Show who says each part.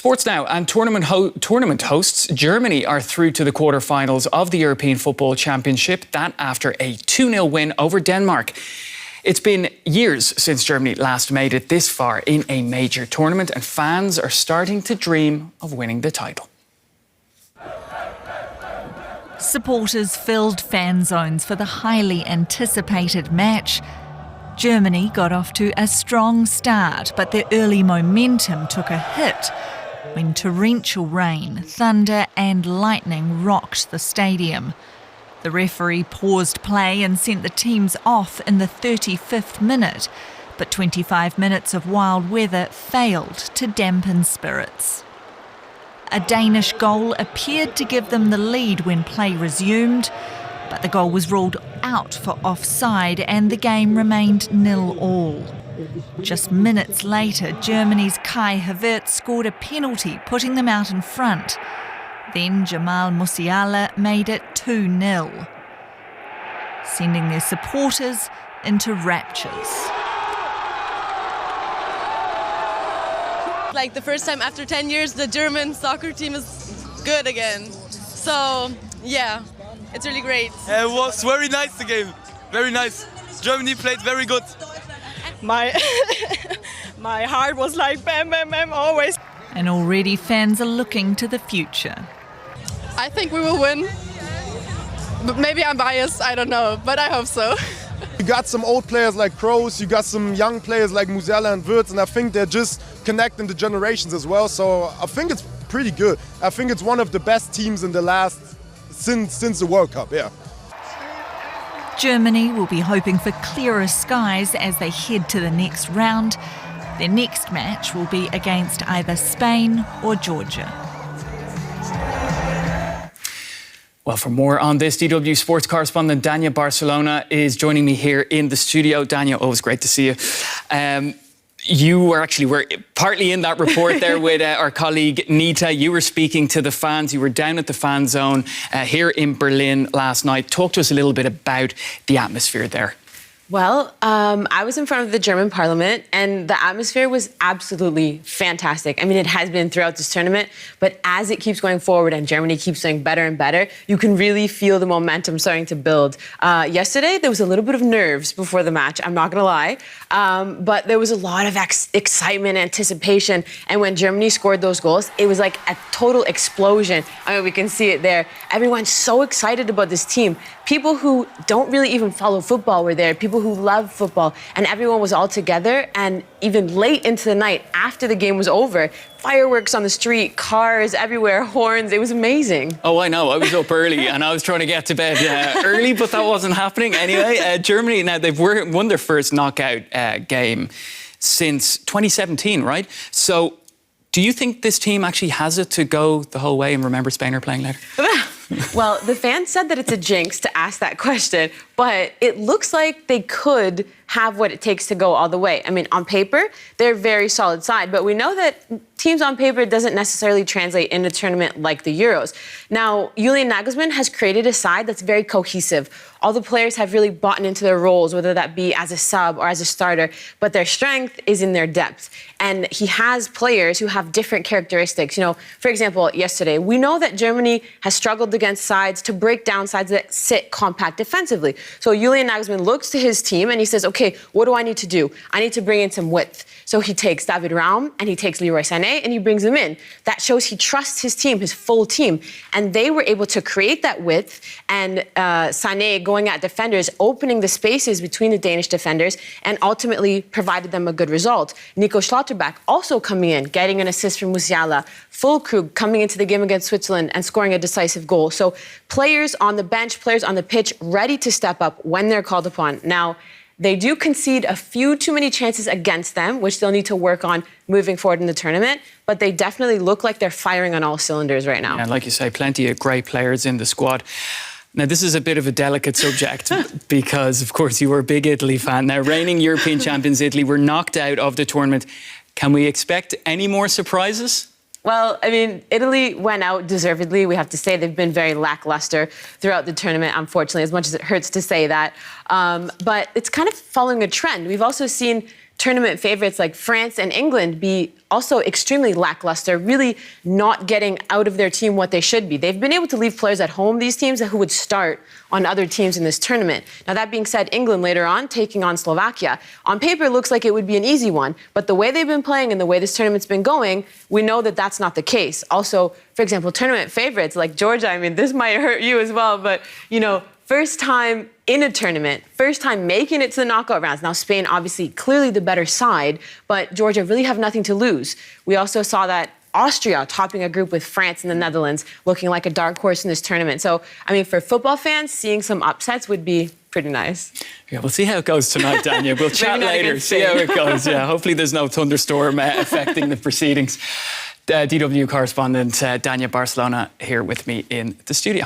Speaker 1: Sports now, and tournament hosts Germany are through to the quarterfinals of the European Football Championship, that after a 2-0 win over Denmark. It's been years since Germany last made it this far in a major tournament, and fans are starting to dream of winning the title.
Speaker 2: Supporters filled fan zones for the highly anticipated match. Germany got off to a strong start, but their early momentum took a hit when torrential rain, thunder and lightning rocked the stadium. The referee paused play and sent the teams off in the 35th minute, but 25 minutes of wild weather failed to dampen spirits. A Danish goal appeared to give them the lead when play resumed, but the goal was ruled out for offside and the game remained 0-0. Just minutes later, Germany's Kai Havertz scored a penalty, putting them out in front. Then Jamal Musiala made it 2-0, sending their supporters into raptures.
Speaker 3: Like the first time after 10 years, the German soccer team is good again. So, yeah, it's really great.
Speaker 4: It was very nice, the game. Very nice. Germany played very good.
Speaker 5: My heart was like bam, bam, bam, always.
Speaker 2: And already fans are looking to the future.
Speaker 3: I think we will win. But maybe I'm biased, I don't know, but I hope so.
Speaker 6: You got some old players like Kroos, you got some young players like Musiala and Wirtz, and I think they're just connecting the generations as well. So I think it's pretty good. I think it's one of the best teams in the last, since the World Cup, yeah.
Speaker 2: Germany will be hoping for clearer skies as they head to the next round. Their next match will be against either Spain or Georgia.
Speaker 1: Well, for more on this, DW sports correspondent Daniele Barcelona is joining me here in the studio. Daniele, always great to see you. You were partly in that report there with our colleague Nita. You were speaking to the fans. You were down at the fan zone here in Berlin last night. Talk to us a little bit about the atmosphere there.
Speaker 7: Well, I was in front of the German parliament and the atmosphere was absolutely fantastic. I mean, it has been throughout this tournament, but as it keeps going forward and Germany keeps doing better and better, you can really feel the momentum starting to build. Yesterday, there was a little bit of nerves before the match, I'm not gonna lie, but there was a lot of excitement, anticipation, and when Germany scored those goals, it was like a total explosion. I mean, we can see it there. Everyone's so excited about this team. People who don't really even follow football were there, people who love football, and everyone was all together. And even late into the night, after the game was over, fireworks on the street, cars everywhere, horns, it was amazing.
Speaker 1: Oh, I know, I was up early and I was trying to get to bed early, but that wasn't happening. Anyway, Germany, now they've won their first knockout game since 2017, right? So do you think this team actually has it to go the whole way and remember Spain are playing later?
Speaker 7: Well, the fans said that it's a jinx to ask that question, but it looks like they could have what it takes to go all the way. I mean, on paper, they're a very solid side, but we know that teams on paper doesn't necessarily translate in a tournament like the Euros. Now, Julian Nagelsmann has created a side that's very cohesive. All the players have really bought into their roles, whether that be as a sub or as a starter, but their strength is in their depth. And he has players who have different characteristics. You know, for example, yesterday, we know that Germany has struggled against sides to break down sides that sit compact defensively. So Julian Nagelsmann looks to his team and he says, okay, what do I need to do? I need to bring in some width. So he takes David Raum and he takes Leroy Sané and he brings them in. That shows he trusts his team, his full team. And they were able to create that width, and Sané going at defenders, opening the spaces between the Danish defenders, and ultimately provided them a good result. Nico Schlotterbeck also coming in, getting an assist from Musiala. Füllkrug coming into the game against Switzerland and scoring a decisive goal. So players on the bench, players on the pitch, ready to step up when they're called upon. Now, they do concede a few too many chances against them, which they'll need to work on moving forward in the tournament, but they definitely look like they're firing on all cylinders right now.
Speaker 1: And like you say, plenty of great players in the squad. Now, this is a bit of a delicate subject because, of course, you were a big Italy fan. Now, reigning European champions Italy were knocked out of the tournament. Can we expect any more surprises?
Speaker 7: Well, I mean, Italy went out deservedly. We have to say they've been very lackluster throughout the tournament, unfortunately, as much as it hurts to say that. But it's kind of following a trend. We've also seen tournament favorites like France and England be also extremely lackluster, really not getting out of their team what they should be. They've been able to leave players at home, these teams, who would start on other teams in this tournament. Now, that being said, England later on taking on Slovakia. On paper, it looks like it would be an easy one, but the way they've been playing and the way this tournament's been going, we know that that's not the case. Also, for example, tournament favorites like Georgia, I mean, this might hurt you as well, but, you know, first time in a tournament, first time making it to the knockout rounds. Now, Spain, obviously, clearly the better side, but Georgia really have nothing to lose. We also saw that Austria topping a group with France and the Netherlands, looking like a dark horse in this tournament. So, I mean, for football fans, seeing some upsets would be pretty nice.
Speaker 1: Yeah, we'll see how it goes tonight, Dania. We'll chat later, see how it goes. Yeah, hopefully there's no thunderstorm affecting the proceedings. DW correspondent Daniele Barcelona here with me in the studio.